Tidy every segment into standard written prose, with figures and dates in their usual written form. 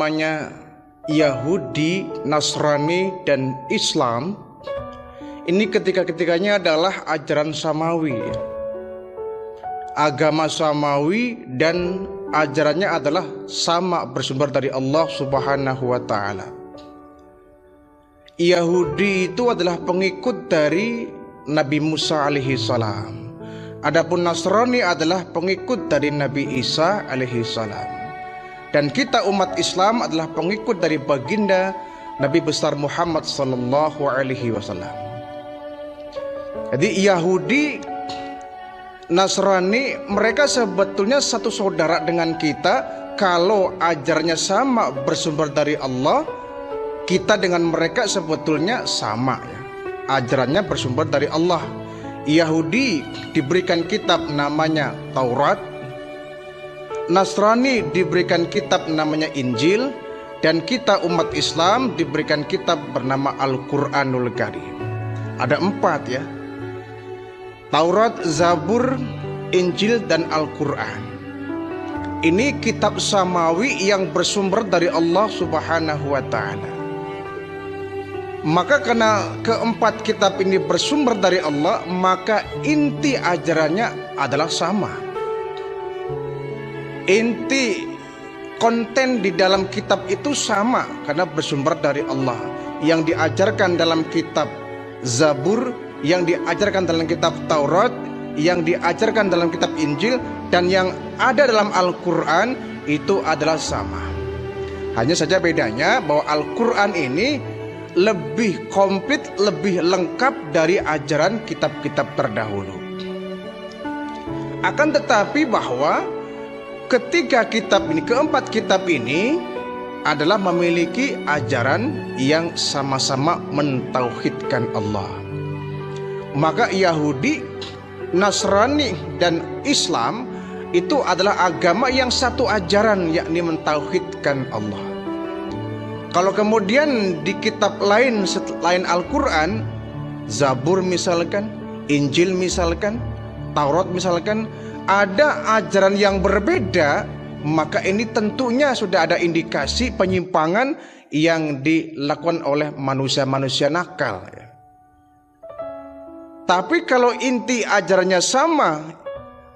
namanya Yahudi, Nasrani, dan Islam ini ketikanya adalah ajaran samawi, agama samawi, dan ajarannya adalah sama, bersumber dari Allah Subhanahu wa Ta'ala. Yahudi itu adalah pengikut dari Nabi Musa alaihi salam, adapun Nasrani adalah pengikut dari Nabi Isa alaihi salam. Dan kita umat Islam adalah pengikut dari baginda Nabi besar Muhammad sallallahu alaihi wasallam. Jadi Yahudi, Nasrani, mereka sebetulnya satu saudara dengan kita. Kalau ajarnya sama, bersumber dari Allah, kita dengan mereka sebetulnya sama ya. Ajarannya bersumber dari Allah. Yahudi diberikan kitab namanya Taurat, Nasrani diberikan kitab namanya Injil, dan kita umat Islam diberikan kitab bernama Al-Quranul Karim. Ada 4 ya: Taurat, Zabur, Injil, dan Al-Quran. Ini kitab samawi yang bersumber dari Allah Subhanahu wa Ta'ala. Maka karena keempat kitab ini bersumber dari Allah, maka inti ajarannya adalah sama. Inti konten di dalam kitab itu sama karena bersumber dari Allah. Yang diajarkan dalam kitab Zabur, yang diajarkan dalam kitab Taurat, yang diajarkan dalam kitab Injil, dan yang ada dalam Al-Quran itu adalah sama. Hanya saja bedanya bahwa Al-Quran ini lebih komplit, lebih lengkap dari ajaran kitab-kitab terdahulu. Akan tetapi bahwa ketiga kitab ini, keempat kitab ini adalah memiliki ajaran yang sama-sama mentauhidkan Allah. Maka Yahudi, Nasrani, dan Islam itu adalah agama yang satu ajaran, yakni mentauhidkan Allah. Kalau kemudian di kitab lain selain Al-Quran, Zabur misalkan, Injil misalkan, Taurat misalkan, ada ajaran yang berbeda, maka ini tentunya sudah ada indikasi penyimpangan yang dilakukan oleh manusia-manusia nakal. Tapi kalau inti ajarannya sama,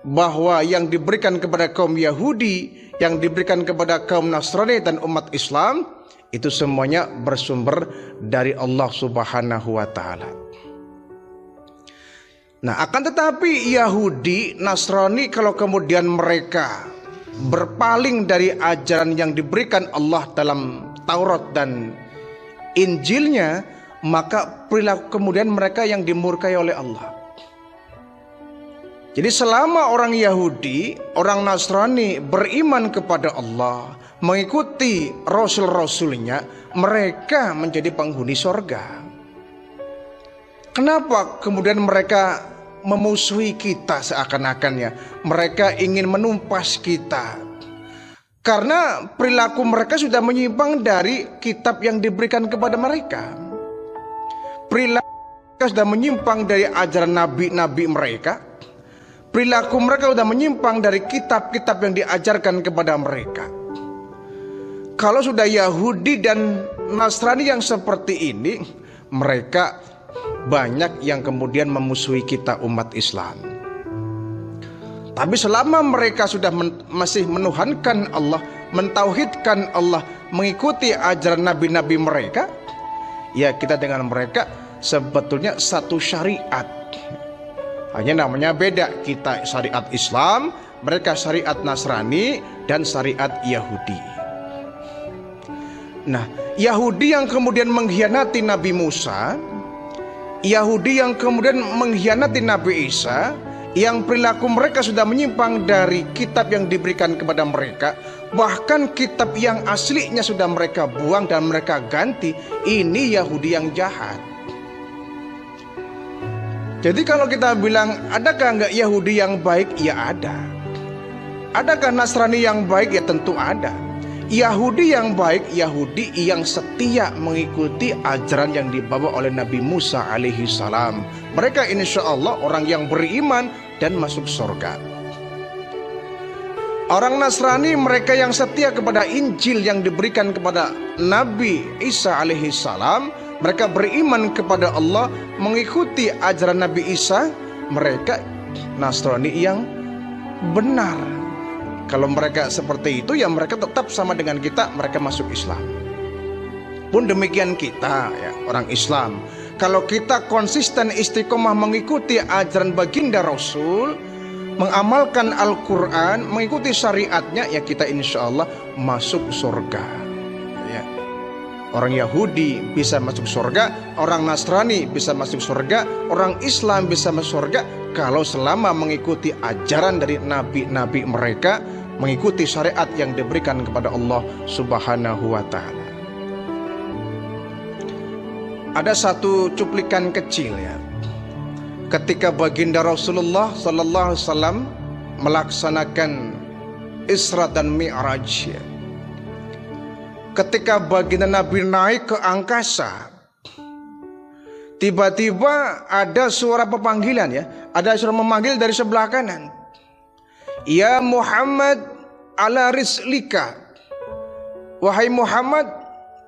bahwa yang diberikan kepada kaum Yahudi, yang diberikan kepada kaum Nasrani dan umat Islam, itu semuanya bersumber dari Allah Subhanahu wa Ta'ala. Nah, akan tetapi Yahudi, Nasrani, kalau kemudian mereka berpaling dari ajaran yang diberikan Allah dalam Taurat dan Injilnya, maka perilaku kemudian mereka yang dimurkai oleh Allah. Jadi selama orang Yahudi, orang Nasrani beriman kepada Allah, mengikuti Rasul-Rasulnya, mereka menjadi penghuni sorga. Kenapa kemudian mereka memusuhi kita seakan-akannya? Mereka ingin menumpas kita karena perilaku mereka sudah menyimpang dari kitab yang diberikan kepada mereka. Perilaku mereka sudah menyimpang dari ajaran nabi-nabi mereka. Perilaku mereka sudah menyimpang dari kitab-kitab yang diajarkan kepada mereka. Kalau sudah Yahudi dan Nasrani yang seperti ini, mereka banyak yang kemudian memusuhi kita umat Islam. Tapi selama mereka sudah masih menuhankan Allah, mentauhidkan Allah, mengikuti ajaran nabi-nabi mereka, ya kita dengan mereka sebetulnya satu syariat. Hanya namanya beda, kita syariat Islam, mereka syariat Nasrani dan syariat Yahudi. Nah, Yahudi yang kemudian mengkhianati Nabi Musa, Yahudi yang kemudian mengkhianati Nabi Isa, yang perilaku mereka sudah menyimpang dari kitab yang diberikan kepada mereka, bahkan kitab yang aslinya sudah mereka buang dan mereka ganti. Ini Yahudi yang jahat. Jadi kalau kita bilang, adakah enggak Yahudi yang baik? Ya ada. Adakah Nasrani yang baik? Ya tentu ada. Yahudi yang baik, Yahudi yang setia mengikuti ajaran yang dibawa oleh Nabi Musa alaihi salam. Mereka insya Allah orang yang beriman dan masuk surga. Orang Nasrani mereka yang setia kepada Injil yang diberikan kepada Nabi Isa alaihissalam, mereka beriman kepada Allah, mengikuti ajaran Nabi Isa, mereka Nasrani yang benar. Kalau mereka seperti itu, ya mereka tetap sama dengan kita, mereka masuk Islam. Pun demikian kita, ya, orang Islam, kalau kita konsisten istiqomah mengikuti ajaran baginda Rasul, mengamalkan Al-Quran, mengikuti syariatnya, ya kita insya Allah masuk surga, ya. Orang Yahudi bisa masuk surga, orang Nasrani bisa masuk surga, orang Islam bisa masuk surga, kalau selama mengikuti ajaran dari nabi-nabi mereka, mengikuti syariat yang diberikan kepada Allah Subhanahu wa Ta'ala. Ada satu cuplikan kecil, ya, ketika baginda Rasulullah sallallahu alaihi wasallam melaksanakan Isra dan Mi'raj, ya. Ketika baginda Nabi naik ke angkasa, tiba-tiba ada suara pepanggilan, ya, ada suara memanggil dari sebelah kanan. Ya Muhammad ala rislika, wahai Muhammad,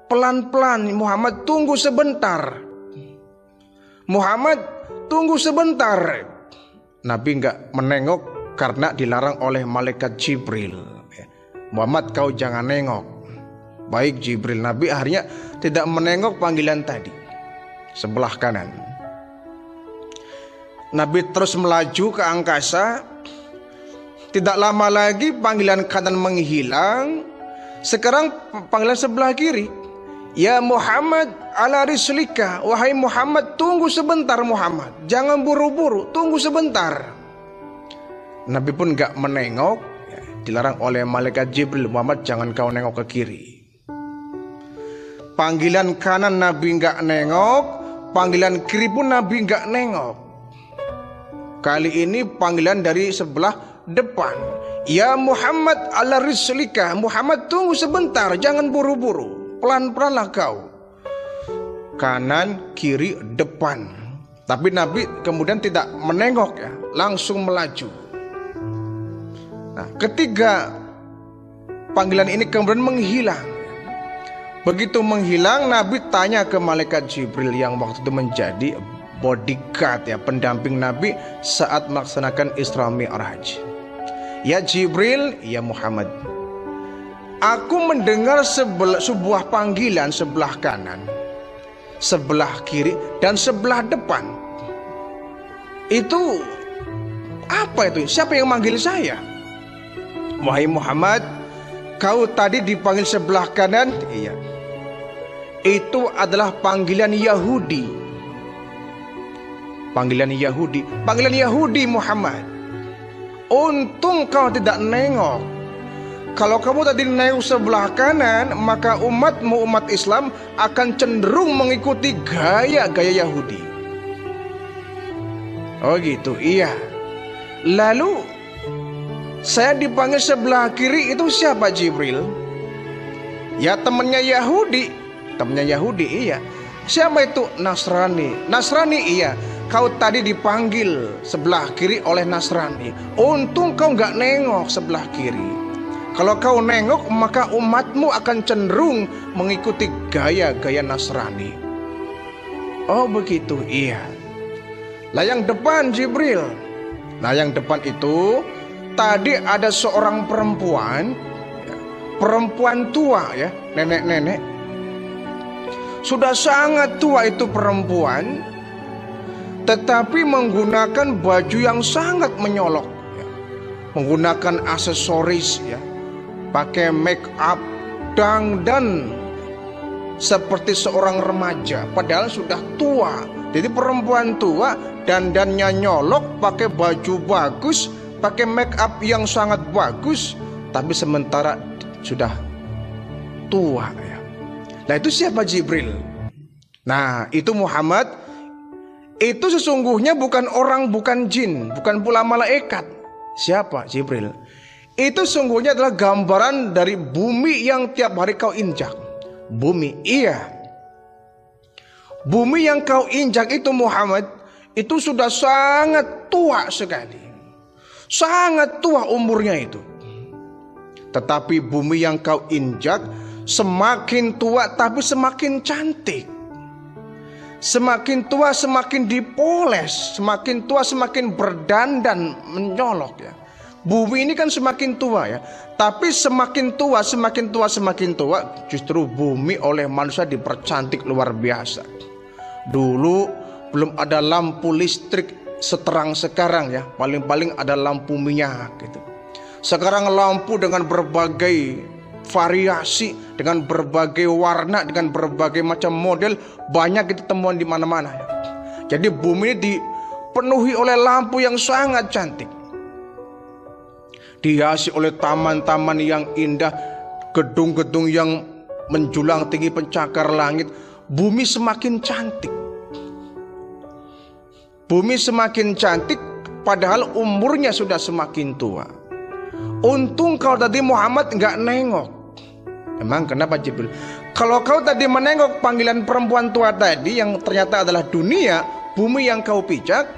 pelan-pelan, Muhammad tunggu sebentar, Muhammad tunggu sebentar. Nabi enggak menengok karena dilarang oleh malaikat Jibril. Muhammad, kau jangan nengok. Baik Jibril. Nabi akhirnya tidak menengok panggilan tadi, sebelah kanan. Nabi terus melaju ke angkasa. Tidak lama lagi panggilan kanan menghilang. Sekarang panggilan sebelah kiri. Ya Muhammad ala rislika, wahai Muhammad tunggu sebentar, Muhammad jangan buru-buru, tunggu sebentar. Nabi pun gak menengok, ya, dilarang oleh malaikat Jibril, Muhammad jangan kau nengok ke kiri. Panggilan kanan Nabi gak nengok, panggilan kiri pun Nabi gak nengok. Kali ini panggilan dari sebelah depan. Ya Muhammad ala rislika, Muhammad tunggu sebentar, jangan buru-buru, pelan-pelanlah kau. Kanan, kiri, depan. Tapi Nabi kemudian tidak menengok, ya, langsung melaju. Nah, ketiga panggilan ini kemudian menghilang. Begitu menghilang, Nabi tanya ke malaikat Jibril yang waktu itu menjadi bodyguard, ya, pendamping Nabi saat melaksanakan Isra Mi'raj. Ya Jibril, ya Muhammad, aku mendengar sebuah panggilan sebelah kanan, sebelah kiri, dan sebelah depan. Itu apa itu? Siapa yang manggil saya? Wahai Muhammad, kau tadi dipanggil sebelah kanan. Iya. Itu adalah panggilan Yahudi. Panggilan Yahudi. Panggilan Yahudi Muhammad. Untung kau tidak nengok. Kalau kamu tadi nengok sebelah kanan, maka umatmu, umat Islam akan cenderung mengikuti gaya-gaya Yahudi. Oh gitu, iya. Lalu saya dipanggil sebelah kiri, itu siapa Jibril? Ya temannya Yahudi. Temannya Yahudi, iya. Siapa itu? Nasrani. Nasrani, iya. Kau tadi dipanggil sebelah kiri oleh Nasrani. Untung kau gak nengok sebelah kiri. Kalau kau nengok, maka umatmu akan cenderung mengikuti gaya-gaya Nasrani. Oh begitu, iya. Lah yang depan Jibril. Nah yang depan itu tadi ada seorang perempuan, perempuan tua, ya, nenek-nenek. Sudah sangat tua itu perempuan, tetapi menggunakan baju yang sangat menyolok, ya. Menggunakan aksesoris, ya, pakai make up, dandan seperti seorang remaja, padahal sudah tua. Jadi perempuan tua, dandannya nyolok, pakai baju bagus, pakai make up yang sangat bagus, tapi sementara sudah tua, ya. Nah itu siapa Jibril? Nah itu Muhammad. Itu sesungguhnya bukan orang, bukan jin, bukan pula malaikat. Siapa Jibril? Itu sungguhnya adalah gambaran dari bumi yang tiap hari kau injak. Bumi, iya. Bumi yang kau injak itu Muhammad, itu sudah sangat tua sekali. Sangat tua umurnya itu. Tetapi bumi yang kau injak semakin tua tapi semakin cantik. Semakin tua semakin dipoles, semakin tua semakin berdandan menyolok ya. Bumi ini kan semakin tua ya, tapi semakin tua justru bumi oleh manusia dipercantik luar biasa. Dulu belum ada lampu listrik seterang sekarang ya, paling-paling ada lampu minyak gitu. Sekarang lampu dengan berbagai variasi, dengan berbagai warna, dengan berbagai macam model, banyak itu temuan di mana-mana ya. Jadi bumi ini dipenuhi oleh lampu yang sangat cantik, dihiasi oleh taman-taman yang indah, gedung-gedung yang menjulang tinggi pencakar langit. Bumi semakin cantik. Bumi semakin cantik padahal umurnya sudah semakin tua. Untung kau tadi Muhammad nggak nengok. Emang kenapa Jibril? Kalau kau tadi menengok panggilan perempuan tua tadi yang ternyata adalah dunia, bumi yang kau pijak,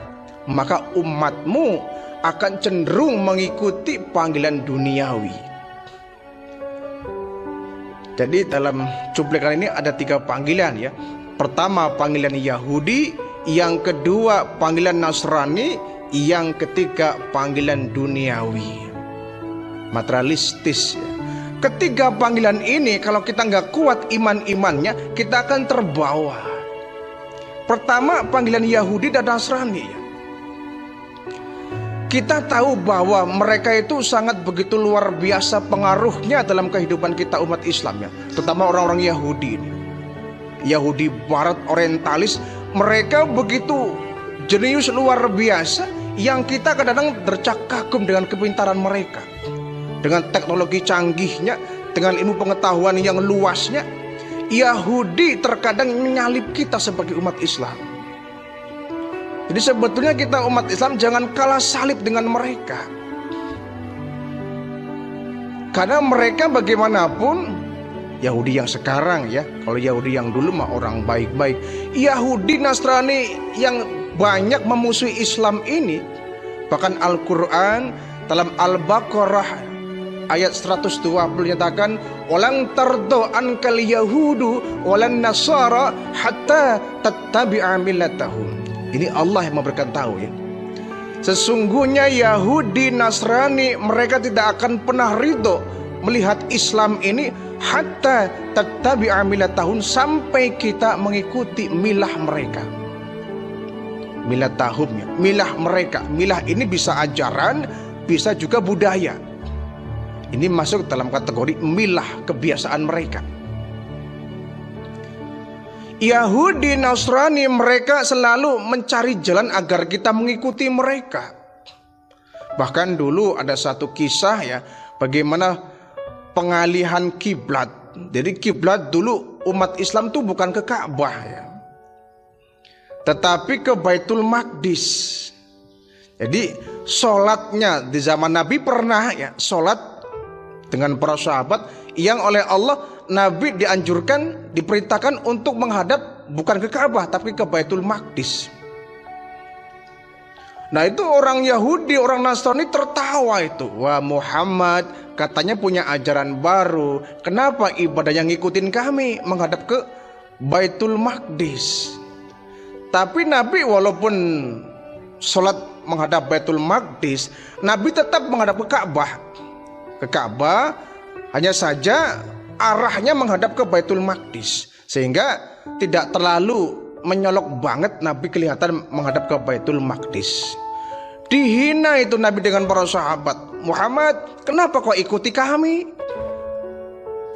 maka umatmu akan cenderung mengikuti panggilan duniawi. Jadi dalam cuplikan ini ada 3 panggilan ya. Pertama panggilan Yahudi, yang kedua panggilan Nasrani, yang ketiga panggilan duniawi, materialistis ya. Ketiga panggilan ini kalau kita nggak kuat imannya, kita akan terbawa. Pertama panggilan Yahudi dan Nasrani ya. Kita tahu bahwa mereka itu sangat begitu luar biasa pengaruhnya dalam kehidupan kita umat Islam ya, terutama orang-orang Yahudi ini. Yahudi Barat orientalis, mereka begitu jenius luar biasa yang kita kadang-kadang tercak kagum dengan kepintaran mereka, dengan teknologi canggihnya, dengan ilmu pengetahuan yang luasnya. Yahudi terkadang menyalip kita sebagai umat Islam. Jadi sebetulnya kita umat Islam jangan kalah salib dengan mereka. Karena mereka bagaimanapun, Yahudi yang sekarang ya, kalau Yahudi yang dulu mah orang baik-baik. Yahudi Nasrani yang banyak memusuhi Islam ini, bahkan Al-Quran dalam Al-Baqarah ayat 120 menyatakan, walang tardo ankal yahudu walan nasara hatta tattabi'a millatahum. Ini Allah yang memberikan tahu ya. Sesungguhnya Yahudi Nasrani mereka tidak akan pernah ridho melihat Islam ini hatta tattabi'a millatahum, sampai kita mengikuti milah mereka. Milah tahum ya, milah mereka. Milah ini bisa ajaran, bisa juga budaya. Ini masuk dalam kategori milah, kebiasaan mereka. Yahudi Nasrani mereka selalu mencari jalan agar kita mengikuti mereka. Bahkan dulu ada satu kisah ya, bagaimana pengalihan kiblat. Jadi kiblat dulu umat Islam tuh bukan ke Ka'bah ya, tetapi ke Baitul Maqdis. Jadi sholatnya di zaman Nabi pernah ya, sholat dengan para sahabat yang oleh Allah Nabi dianjurkan, diperintahkan untuk menghadap bukan ke Ka'bah tapi ke Baitul Maqdis. Nah itu orang Yahudi, orang Nasrani tertawa itu. Wah, Muhammad katanya punya ajaran baru, kenapa ibadah yang ngikutin kami menghadap ke Baitul Maqdis? Tapi Nabi walaupun sholat menghadap Baitul Maqdis, Nabi tetap menghadap ke Ka'bah. Ke Ka'bah, hanya saja arahnya menghadap ke Baitul Maqdis, sehingga tidak terlalu menyolok banget Nabi kelihatan menghadap ke Baitul Maqdis. Dihina itu Nabi dengan para sahabat. Muhammad, kenapa kau ikuti kami?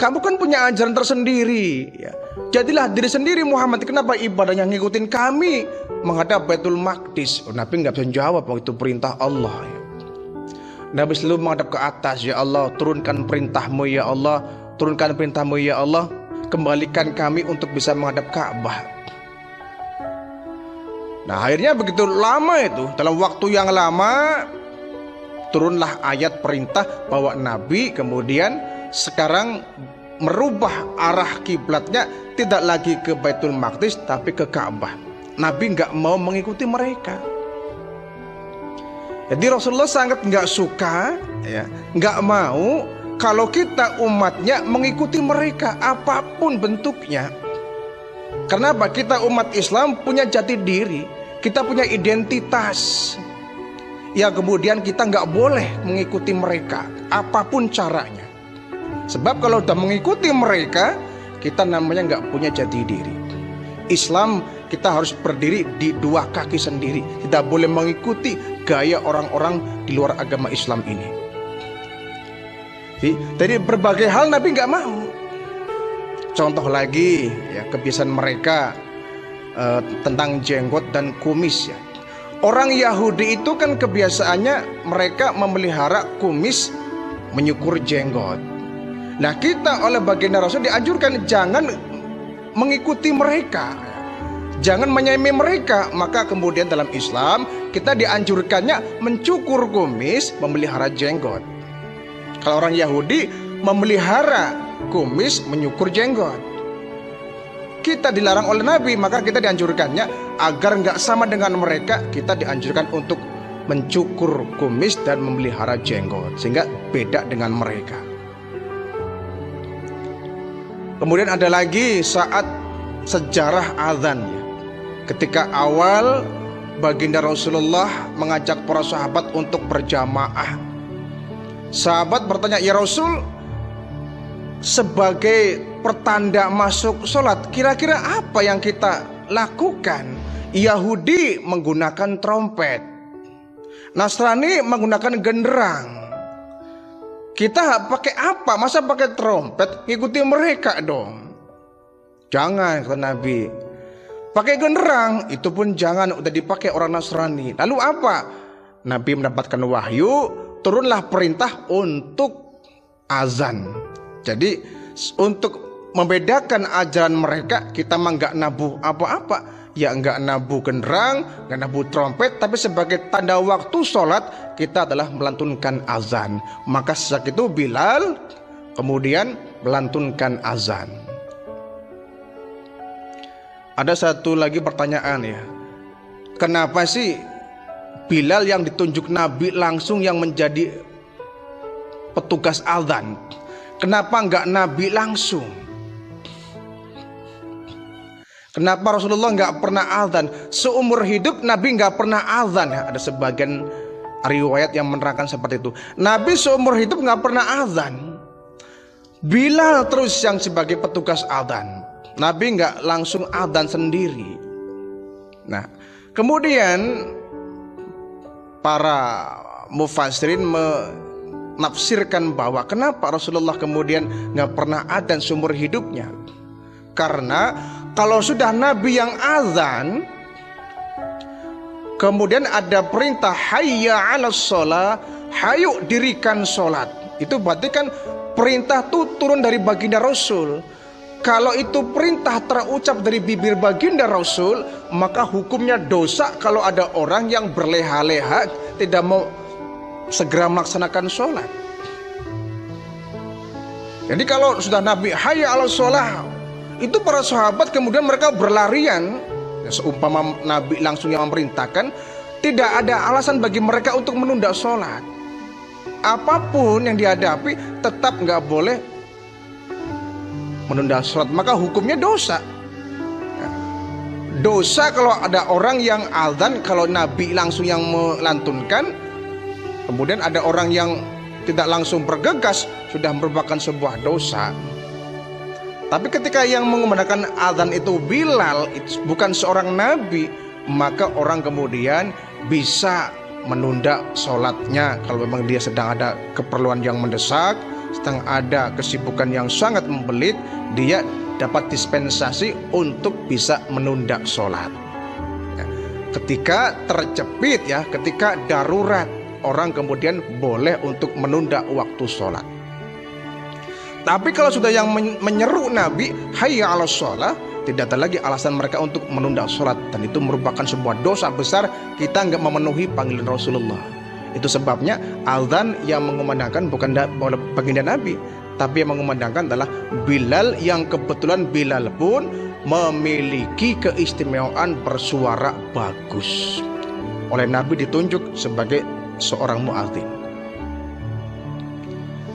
Kamu kan punya ajaran tersendiri ya. Jadilah diri sendiri Muhammad, kenapa ibadahnya ngikutin kami menghadap Baitul Maqdis? Nabi nggak bisa jawab, itu perintah Allah ya. Nabi selalu menghadap ke atas, ya Allah turunkan perintahmu ya Allah, turunkan perintahmu ya Allah, kembalikan kami untuk bisa menghadap Ka'bah. Nah akhirnya begitu lama itu, dalam waktu yang lama turunlah ayat perintah bahwa Nabi kemudian sekarang merubah arah kiblatnya, tidak lagi ke Baitul Maqdis tapi ke Ka'bah. Nabi nggak mau mengikuti mereka. Jadi Rasulullah sangat nggak suka ya, nggak mau kalau kita umatnya mengikuti mereka apapun bentuknya. Kenapa? Kita umat Islam punya jati diri, kita punya identitas. Ya kemudian kita nggak boleh mengikuti mereka apapun caranya. Sebab kalau udah mengikuti mereka, kita namanya nggak punya jati diri. Islam kita harus berdiri di dua kaki sendiri. Tidak boleh mengikuti gaya orang-orang di luar agama Islam ini. Jadi berbagai hal Nabi nggak mau. Contoh lagi ya, kebiasaan mereka tentang jenggot dan kumis ya. Orang Yahudi itu kan kebiasaannya mereka memelihara kumis, menyukur jenggot. Nah kita oleh baginda Rasul dianjurkan jangan mengikuti mereka, jangan menyaingi mereka. Maka kemudian dalam Islam kita dianjurkannya mencukur kumis, memelihara jenggot. Kalau orang Yahudi memelihara kumis, menyukur jenggot. Kita dilarang oleh Nabi, maka kita dianjurkannya agar nggak sama dengan mereka, kita dianjurkan untuk mencukur kumis dan memelihara jenggot, sehingga beda dengan mereka. Kemudian ada lagi saat sejarah azan ya. Ketika awal baginda Rasulullah mengajak para sahabat untuk berjamaah. Sahabat bertanya, "Ya Rasul, sebagai pertanda masuk sholat, kira-kira apa yang kita lakukan?" Yahudi menggunakan trompet, Nasrani menggunakan genderang. Kita pakai apa? Masa pakai trompet? Ngikuti mereka dong. Jangan, kata Nabi. Pakai genderang, itu pun jangan, udah dipakai orang Nasrani. Lalu apa? Nabi mendapatkan wahyu, turunlah perintah untuk azan. Jadi untuk membedakan ajaran mereka, kita mah nggak nabuh apa-apa. Ya nggak nabuh genderang, nggak nabuh trompet, tapi sebagai tanda waktu sholat kita adalah melantunkan azan. Maka sejak itu Bilal kemudian melantunkan azan. Ada satu lagi pertanyaan ya, kenapa sih Bilal yang ditunjuk Nabi langsung yang menjadi petugas azan? Kenapa nggak Nabi langsung? Kenapa Rasulullah nggak pernah azan? Seumur hidup Nabi nggak pernah azan ya. Ada sebagian riwayat yang menerangkan seperti itu. Nabi seumur hidup nggak pernah azan. Bilal terus yang sebagai petugas azan. Nabi nggak langsung azan sendiri. Nah, kemudian para mufassirin menafsirkan bahwa kenapa Rasulullah kemudian nggak pernah azan seumur hidupnya? Karena kalau sudah Nabi yang azan, kemudian ada perintah hayya 'alas shalah, hayu dirikan sholat. Itu berarti kan perintah itu turun dari baginda Rasul. Kalau itu perintah terucap dari bibir baginda Rasul, maka hukumnya dosa kalau ada orang yang berleha-leha tidak mau segera melaksanakan sholat. Jadi kalau sudah Nabi hayya 'alas shalah, itu para sahabat kemudian mereka berlarian ya, seumpama Nabi langsung yang memerintahkan, tidak ada alasan bagi mereka untuk menunda sholat. Apapun yang dihadapi tetap nggak boleh menunda sholat, maka hukumnya dosa ya. Dosa kalau ada orang yang azan, kalau Nabi langsung yang melantunkan, kemudian ada orang yang tidak langsung bergegas, sudah merupakan sebuah dosa. Tapi ketika yang mengumandangkan azan itu Bilal, itu bukan seorang nabi, maka orang kemudian bisa menunda sholatnya. Kalau memang dia sedang ada keperluan yang mendesak, sedang ada kesibukan yang sangat membelit, dia dapat dispensasi untuk bisa menunda sholat. Ketika terjepit ya, ketika darurat, orang kemudian boleh untuk menunda waktu sholat. Tapi kalau sudah yang menyeru Nabi hayya 'alas shalah, tidak ada lagi alasan mereka untuk menunda sholat, dan itu merupakan sebuah dosa besar. Kita nggak memenuhi panggilan Rasulullah. Itu sebabnya azan yang mengumandangkan bukan baginda Nabi, tapi yang mengumandangkan adalah Bilal, yang kebetulan Bilal pun memiliki keistimewaan bersuara bagus. Oleh Nabi ditunjuk sebagai seorang muadzin.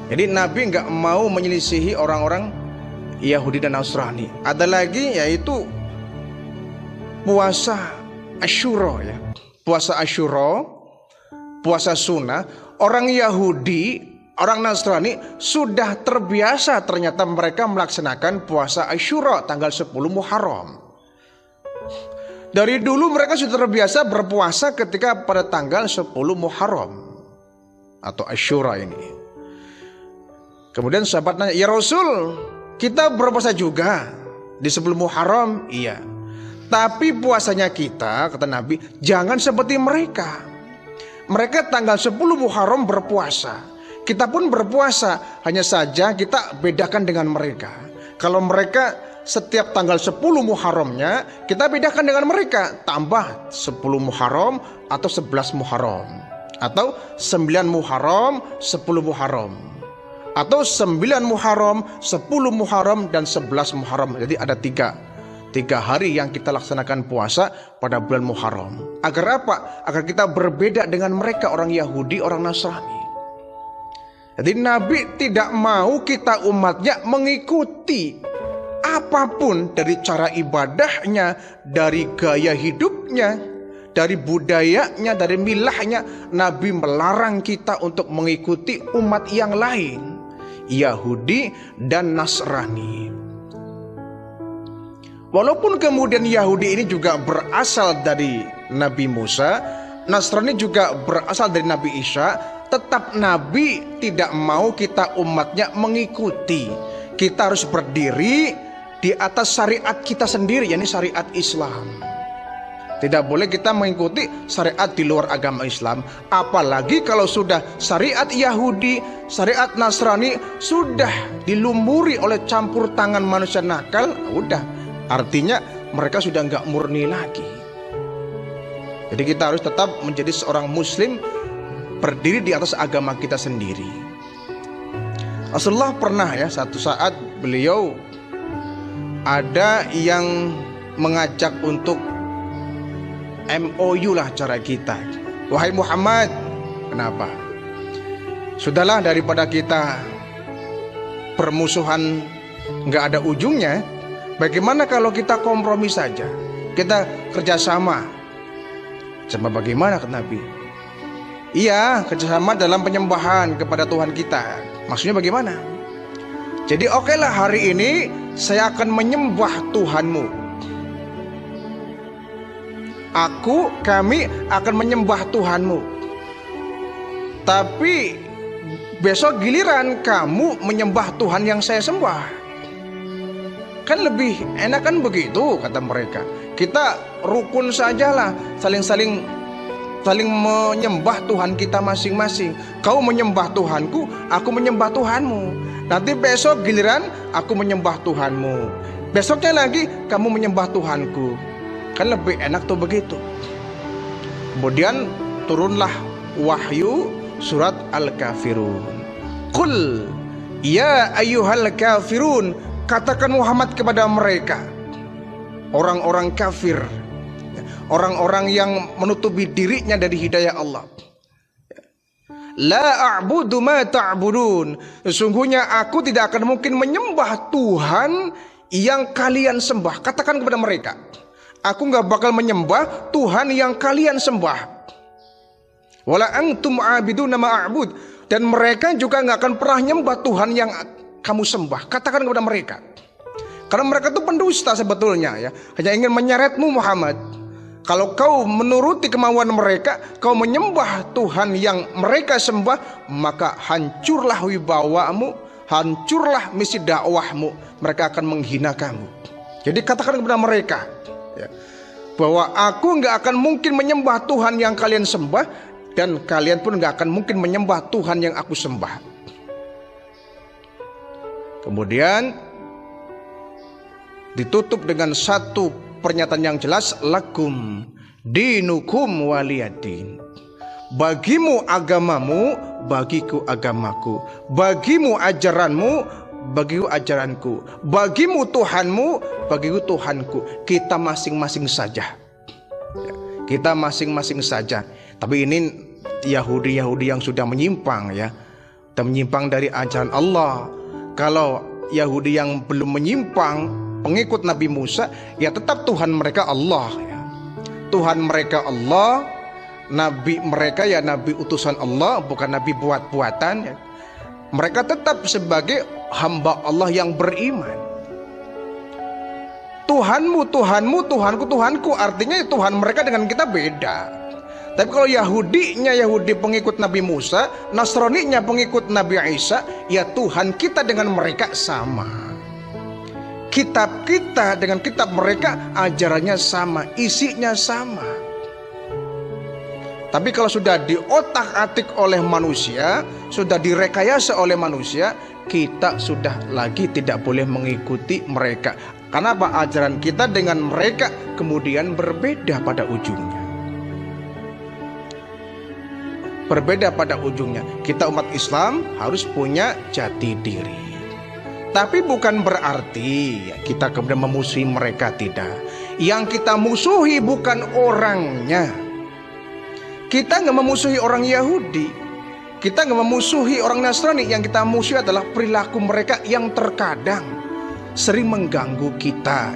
Jadi Nabi nggak mau menyelisihi orang-orang Yahudi dan Nasrani. Ada lagi yaitu puasa Asyura ya. Puasa Asyura, puasa sunnah. Orang Yahudi, orang Nasrani sudah terbiasa ternyata mereka melaksanakan puasa Asyura tanggal 10 Muharram. Dari dulu mereka sudah terbiasa berpuasa ketika pada tanggal 10 Muharram atau Asyura ini. Kemudian sahabat nanya, "Ya Rasul, kita berpuasa juga di 10 Muharram?" "Iya. Tapi puasanya kita," kata Nabi, "jangan seperti mereka. Mereka tanggal 10 Muharram berpuasa. Kita pun berpuasa, hanya saja kita bedakan dengan mereka. Kalau mereka setiap tanggal 10 Muharramnya, kita bedakan dengan mereka. Tambah 10 Muharram atau 11 Muharram. Atau 9 Muharram, 10 Muharram. Atau 9 Muharram, 10 Muharram, dan 11 Muharram. Jadi ada tiga hari yang kita laksanakan puasa pada bulan Muharram. Agar apa? Agar kita berbeda dengan mereka, orang Yahudi, orang Nasrani. Jadi Nabi tidak mau kita umatnya mengikuti apapun dari cara ibadahnya, dari gaya hidupnya, dari budayanya, dari milahnya. Nabi melarang kita untuk mengikuti umat yang lain, Yahudi dan Nasrani. Walaupun kemudian Yahudi ini juga berasal dari Nabi Musa, Nasrani juga berasal dari Nabi Isa, tetap Nabi tidak mau kita umatnya mengikuti. Kita harus berdiri di atas syariat kita sendiri, yakni syariat Islam. Tidak boleh kita mengikuti syariat di luar agama Islam. Apalagi kalau sudah syariat Yahudi, syariat Nasrani sudah dilumuri oleh campur tangan manusia nakal, udah, artinya mereka sudah nggak murni lagi. Jadi kita harus tetap menjadi seorang muslim, berdiri di atas agama kita sendiri. Rasulullah pernah ya, satu saat beliau ada yang mengajak untuk MOU lah cara kita. "Wahai Muhammad, kenapa? Sudahlah, daripada kita permusuhan nggak ada ujungnya, bagaimana kalau kita kompromi saja? Kita kerjasama." Sama bagaimana kata Nabi? "Iya, kerjasama dalam penyembahan kepada Tuhan kita." Maksudnya bagaimana? Jadi okelah, hari ini saya akan menyembah Tuhanmu. Kami akan menyembah Tuhanmu. Tapi besok giliran kamu menyembah Tuhan yang saya sembah. Kan lebih enak kan begitu, kata mereka. Kita rukun sajalah, saling menyembah Tuhan kita masing-masing. Kau menyembah Tuhanku, aku menyembah Tuhanmu. Nanti besok giliran aku menyembah Tuhanmu. Besoknya lagi kamu menyembah Tuhanku. Kan lebih enak tuh begitu. Kemudian turunlah wahyu surat Al-Kafirun. Qul ya ayyuhal kafirun, katakan Muhammad kepada mereka, orang-orang kafir, orang-orang yang menutupi dirinya dari hidayah Allah. La a'budu ma ta'budun, sesungguhnya aku tidak akan mungkin menyembah Tuhan yang kalian sembah. Katakan kepada mereka, aku gak bakal menyembah Tuhan yang kalian sembah. Wala antum a'biduna ma a'bud, dan mereka juga gak akan pernah nyembah Tuhan yang kamu sembah. Katakan kepada mereka, karena mereka itu pendusta sebetulnya ya, hanya ingin menyeretmu Muhammad. Kalau kau menuruti kemauan mereka, kau menyembah Tuhan yang mereka sembah, maka hancurlah wibawamu, hancurlah misi dakwahmu. Mereka akan menghina kamu. Jadi katakan kepada mereka ya, bahwa aku gak akan mungkin menyembah Tuhan yang kalian sembah, dan kalian pun gak akan mungkin menyembah Tuhan yang aku sembah. Kemudian ditutup dengan satu pernyataan yang jelas, lakum dinukum waliyadin. Bagimu agamamu, bagiku agamaku. Bagimu ajaranmu, bagiku ajaranku. Bagimu Tuhanmu, bagiku Tuhanku. Kita masing-masing saja. Kita masing-masing saja. Tapi ini Yahudi yang sudah menyimpang ya. dan menyimpang dari ajaran Allah. Kalau Yahudi yang belum menyimpang, pengikut Nabi Musa, ya tetap Tuhan mereka Allah ya. Tuhan mereka Allah, Nabi mereka ya Nabi utusan Allah, bukan Nabi buat-buatan ya. Mereka tetap sebagai hamba Allah yang beriman. Tuhanmu, Tuhanmu, Tuhanku, Tuhanku, artinya Tuhan mereka dengan kita beda. Tapi kalau Yahudinya Yahudi pengikut Nabi Musa, Nasraninya pengikut Nabi Isa, ya Tuhan kita dengan mereka sama. Kitab kita dengan kitab mereka ajarannya sama, isinya sama. Tapi kalau sudah diotak-atik oleh manusia, sudah direkayasa oleh manusia, kita sudah lagi tidak boleh mengikuti mereka. Karena apa? Ajaran kita dengan mereka kemudian berbeda pada ujungnya. Berbeda pada ujungnya. Kita umat Islam harus punya jati diri. Tapi bukan berarti kita kemudian memusuhi mereka, tidak. Yang kita musuhi bukan orangnya. Kita nggak memusuhi orang Yahudi, kita nggak memusuhi orang Nasrani. Yang kita musuhi adalah perilaku mereka yang terkadang sering mengganggu kita.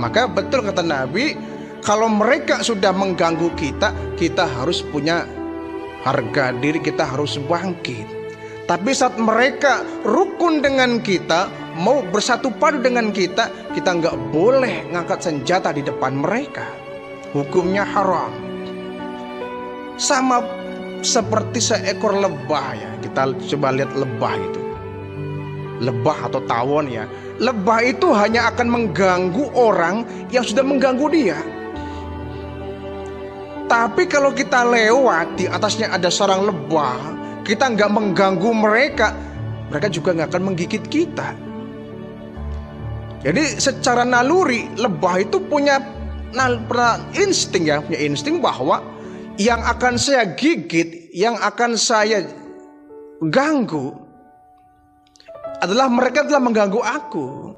Maka betul kata Nabi, kalau mereka sudah mengganggu kita, kita harus punya harga diri, kita harus bangkit. Tapi saat mereka rukun dengan kita, mau bersatu padu dengan kita, kita nggak boleh ngangkat senjata di depan mereka. Hukumnya haram. Sama seperti seekor lebah ya. Kita coba lihat lebah itu. Lebah atau tawon ya. Lebah itu hanya akan mengganggu orang yang sudah mengganggu dia. Tapi kalau kita lewat di atasnya ada sarang lebah, kita nggak mengganggu mereka, mereka juga nggak akan menggigit kita. Jadi secara naluri lebah itu punya insting ya, punya insting bahwa yang akan saya gigit, yang akan saya ganggu adalah mereka telah mengganggu aku.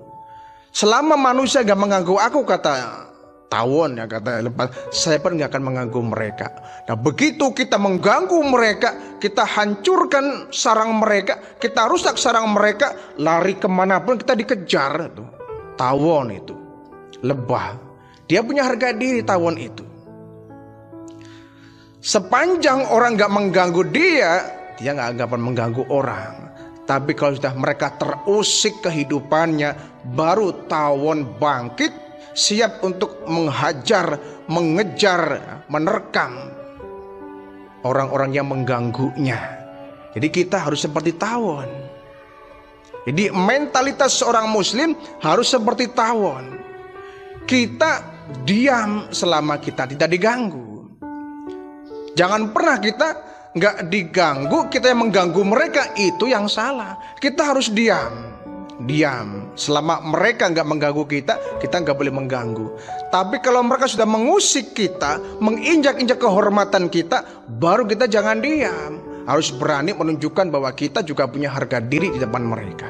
Selama manusia gak mengganggu aku, kata tawon ya, kata lepas, saya pun gak akan mengganggu mereka. Nah begitu kita mengganggu mereka, kita hancurkan sarang mereka, kita rusak sarang mereka, lari kemanapun kita dikejar tuh. Tawon itu, lebah, dia punya harga diri tawon itu. Sepanjang orang gak mengganggu dia, dia gak akan mengganggu orang. Tapi kalau sudah mereka terusik kehidupannya, baru tawon bangkit, siap untuk menghajar, mengejar, menerkam orang-orang yang mengganggunya. Jadi kita harus seperti tawon. Jadi mentalitas seorang muslim harus seperti tawon. Kita diam selama kita tidak diganggu. Jangan pernah kita nggak diganggu, kita yang mengganggu mereka, itu yang salah. Kita harus diam. Selama mereka nggak mengganggu kita, kita nggak boleh mengganggu. Tapi kalau mereka sudah mengusik kita, menginjak-injak kehormatan kita, baru kita jangan diam. Harus berani menunjukkan bahwa kita juga punya harga diri di depan mereka.